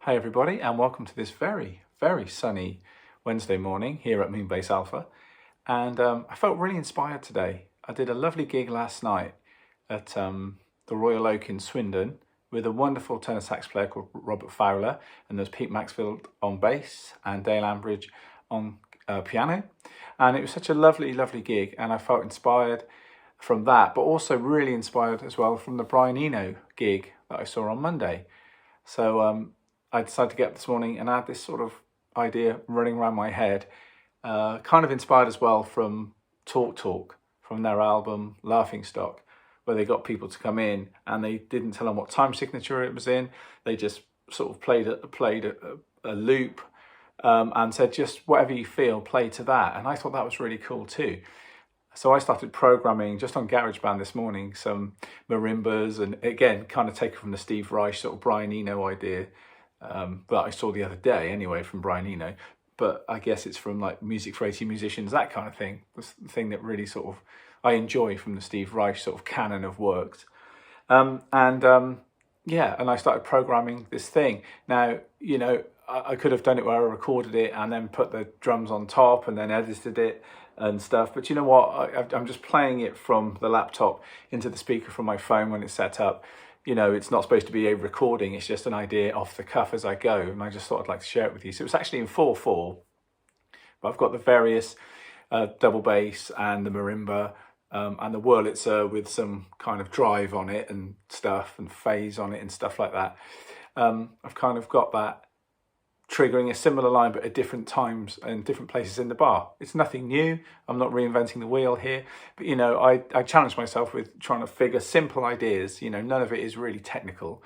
Hi everybody and welcome to this very, very sunny Wednesday morning here at Moonbase Alpha. And I felt really inspired today. I did a lovely gig last night at the Royal Oak in Swindon with a wonderful tenor sax player called Robert Fowler, and there's Pete Maxfield on bass and Dale Ambridge on piano. And it was such a lovely, lovely gig, and I felt inspired from that, but also really inspired as well from the Brian Eno gig that I saw on Monday. So I decided to get up this morning and add this sort of idea running around my head, kind of inspired as well from Talk Talk, from their album Laughingstock, where they got people to come in and they didn't tell them what time signature it was in. They just sort of played a loop and said, just whatever you feel, play to that. And I thought that was really cool too. So I started programming just on GarageBand this morning, some marimbas, and again, kind of taken from the Steve Reich sort of Brian Eno idea that I saw the other day anyway from Brian Eno. But I guess it's from like Music for 80 Musicians, that kind of thing. The thing that really sort of I enjoy from the Steve Reich sort of canon of works. And I started programming this thing. Now, you know, I could have done it where I recorded it and then put the drums on top and then edited it and stuff. But you know what? I'm just playing it from the laptop into the speaker from my phone when it's set up. You know, it's not supposed to be a recording. It's just an idea off the cuff as I go. And I just thought I'd like to share it with you. So it's actually in 4/4, but I've got the various double bass and the marimba and the Wurlitzer with some kind of drive on it and stuff and phase on it and stuff like that. I've kind of got that triggering a similar line but at different times and different places in the bar. It's nothing new. I'm not reinventing the wheel here, but you know, I challenge myself with trying to figure simple ideas. You know, none of it is really technical,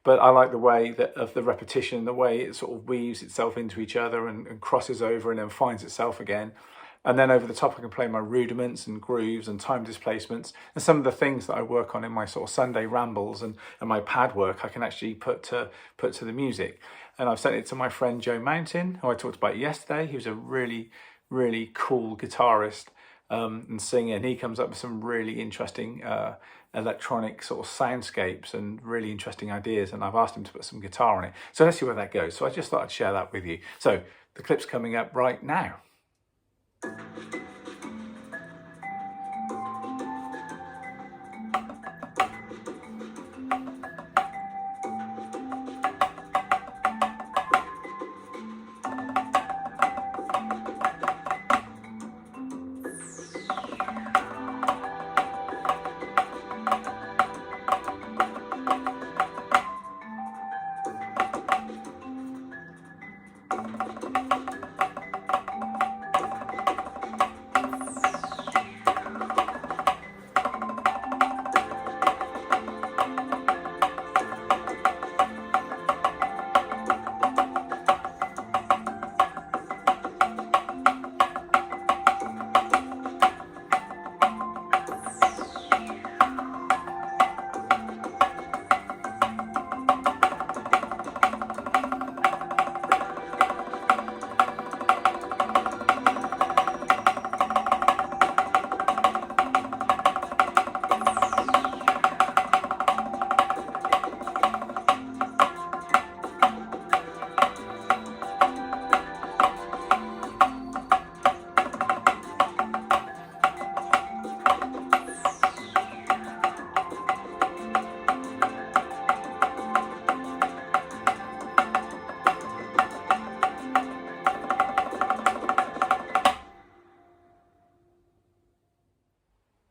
but I like the way that of the repetition, the way it sort of weaves itself into each other and crosses over and then finds itself again. And then over the top, I can play my rudiments and grooves and time displacements. And some of the things that I work on in my sort of Sunday rambles and my pad work, I can actually put to the music. And I've sent it to my friend Joe Mountain, who I talked about yesterday. He was a really, really cool guitarist and singer. And he comes up with some really interesting electronic sort of soundscapes and really interesting ideas. And I've asked him to put some guitar on it. So let's see where that goes. So I just thought I'd share that with you. So the clip's coming up right now.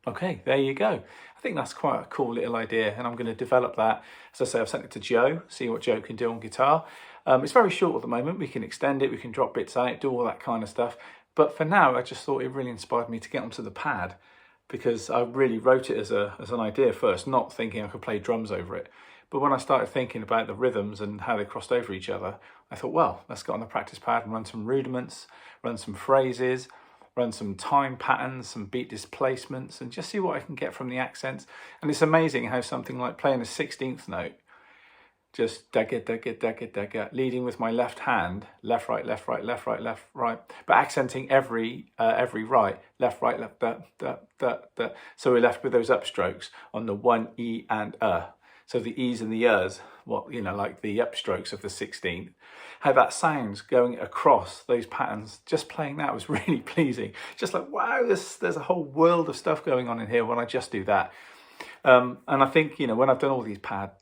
Okay, there you go. I think that's quite a cool little idea, and I'm going to develop that. As I say, I've sent it to Joe, see what Joe can do on guitar. It's very short at the moment. We can extend it, we can drop bits out, do all that kind of stuff. But for now, I just thought it really inspired me to get onto the pad, because I really wrote it as an idea first, not thinking I could play drums over it. But when I started thinking about the rhythms and how they crossed over each other, I thought, well, let's get on the practice pad and run some rudiments, run some phrases, run some time patterns, some beat displacements, and just see what I can get from the accents. And it's amazing how something like playing a 16th note, just dagga, dagga, dagga, dagga, leading with my left hand, left, right, left, right, left, right, left, right, but accenting every right, left, right, left, da, da, da, da. So we're left with those upstrokes on the 1 E and So the E's and the R's, what, you know, like the upstrokes of the 16th, how that sounds going across those patterns, just playing that was really pleasing. Just like, wow, there's a whole world of stuff going on in here when I just do that. And I think, you know, when I've done all these pad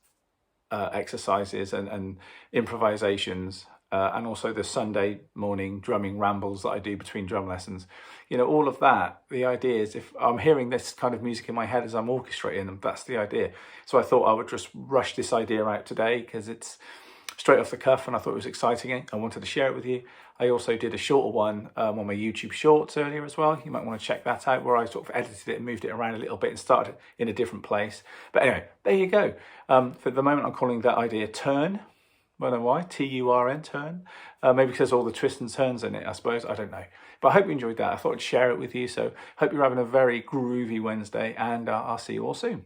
exercises and improvisations, and also the Sunday morning drumming rambles that I do between drum lessons, you know, all of that, the idea is if I'm hearing this kind of music in my head as I'm orchestrating them, that's the idea. So I thought I would just rush this idea out today because it's straight off the cuff and I thought it was exciting. I wanted to share it with you. I also did a shorter one on my YouTube Shorts earlier as well. You might want to check that out, where I sort of edited it and moved it around a little bit and started in a different place. But anyway, there you go. For the moment, I'm calling that idea Turn. I don't know why, T-U-R-N, Turn. Maybe because all the twists and turns in it, I suppose. I don't know. But I hope you enjoyed that. I thought I'd share it with you. So hope you're having a very groovy Wednesday, and I'll see you all soon.